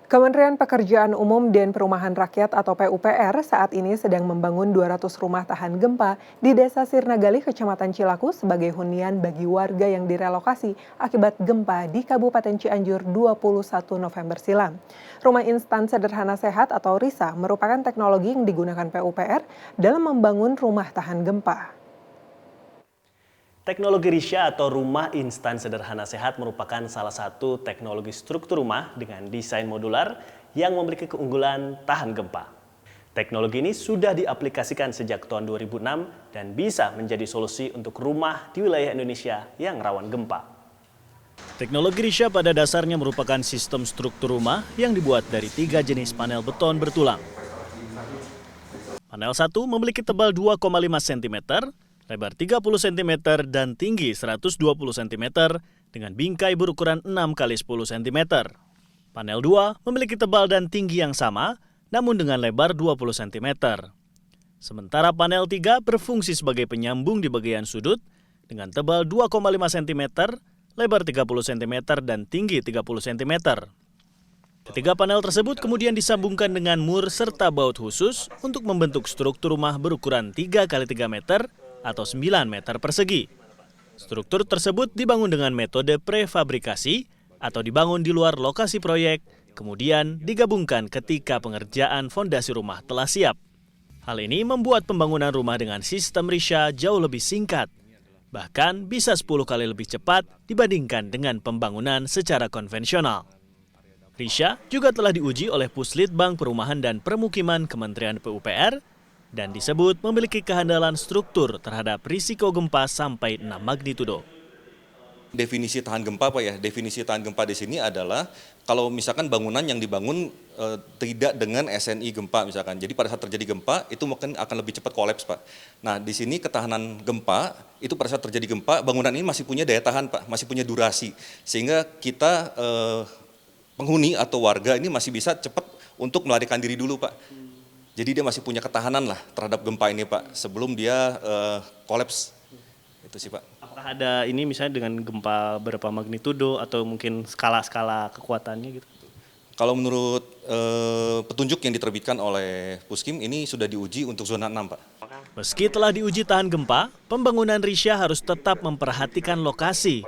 Kementerian Pekerjaan Umum dan Perumahan Rakyat atau PUPR saat ini sedang membangun 200 rumah tahan gempa di Desa Sirnagali, Kecamatan Cilaku sebagai hunian bagi warga yang direlokasi akibat gempa di Kabupaten Cianjur 21 November silam. Rumah instan sederhana sehat atau RISA merupakan teknologi yang digunakan PUPR dalam membangun rumah tahan gempa. Teknologi RISA atau Rumah Instan Sederhana Sehat merupakan salah satu teknologi struktur rumah dengan desain modular yang memiliki keunggulan tahan gempa. Teknologi ini sudah diaplikasikan sejak tahun 2006 dan bisa menjadi solusi untuk rumah di wilayah Indonesia yang rawan gempa. Teknologi RISA pada dasarnya merupakan sistem struktur rumah yang dibuat dari 3 jenis panel beton bertulang. Panel 1 memiliki tebal 2,5 cm, lebar 30 cm dan tinggi 120 cm dengan bingkai berukuran 6 x 10 cm. Panel 2 memiliki tebal dan tinggi yang sama, namun dengan lebar 20 cm. Sementara panel 3 berfungsi sebagai penyambung di bagian sudut dengan tebal 2,5 cm, lebar 30 cm dan tinggi 30 cm. Ketiga panel tersebut kemudian disambungkan dengan mur serta baut khusus untuk membentuk struktur rumah berukuran 3 x 3 meter atau 9 meter persegi. Struktur tersebut dibangun dengan metode prefabrikasi atau dibangun di luar lokasi proyek, kemudian digabungkan ketika pengerjaan fondasi rumah telah siap. Hal ini membuat pembangunan rumah dengan sistem RISA jauh lebih singkat, bahkan bisa 10 kali lebih cepat dibandingkan dengan pembangunan secara konvensional. RISA juga telah diuji oleh Puslitbang Perumahan dan Permukiman Kementerian PUPR dan disebut memiliki kehandalan struktur terhadap risiko gempa sampai 6 magnitudo. Definisi tahan gempa Pak ya, definisi tahan gempa di sini adalah kalau misalkan bangunan yang dibangun tidak dengan SNI gempa misalkan. Jadi pada saat terjadi gempa itu mungkin akan lebih cepat kolaps Pak. Nah di sini ketahanan gempa itu pada saat terjadi gempa bangunan ini masih punya daya tahan Pak, masih punya durasi. Sehingga kita penghuni atau warga ini masih bisa cepat untuk melarikan diri dulu Pak. Jadi dia masih punya ketahanan lah terhadap gempa ini Pak, sebelum dia kolaps. Itu sih Pak. Apakah ada ini misalnya dengan gempa berapa magnitudo atau mungkin skala-skala kekuatannya gitu? Kalau menurut petunjuk yang diterbitkan oleh Puskim ini sudah diuji untuk zona 6 Pak. Meski telah diuji tahan gempa, pembangunan RISA harus tetap memperhatikan lokasi.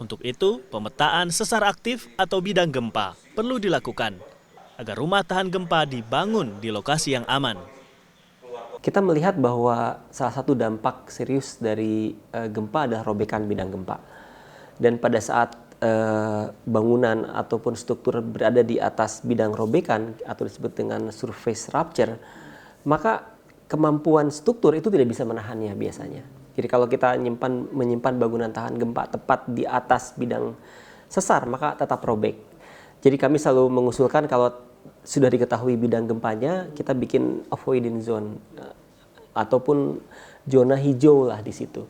Untuk itu, pemetaan sesar aktif atau bidang gempa perlu dilakukan agar rumah tahan gempa dibangun di lokasi yang aman. Kita melihat bahwa salah satu dampak serius dari gempa adalah robekan bidang gempa. Dan pada saat bangunan ataupun struktur berada di atas bidang robekan atau disebut dengan surface rupture, maka kemampuan struktur itu tidak bisa menahannya biasanya. Jadi kalau kita menyimpan bangunan tahan gempa tepat di atas bidang sesar, maka tetap robek. Jadi kami selalu mengusulkan kalau sudah diketahui bidang gempanya, kita bikin avoidance zone ataupun zona hijau lah di situ.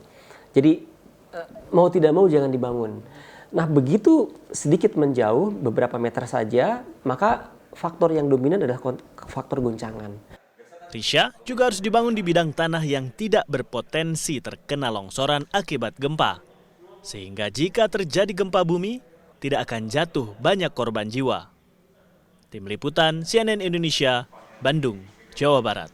Jadi mau tidak mau jangan dibangun. Nah begitu sedikit menjauh beberapa meter saja, maka faktor yang dominan adalah faktor guncangan. RISA juga harus dibangun di bidang tanah yang tidak berpotensi terkena longsoran akibat gempa. Sehingga jika terjadi gempa bumi, tidak akan jatuh banyak korban jiwa. Tim Liputan CNN Indonesia, Bandung, Jawa Barat.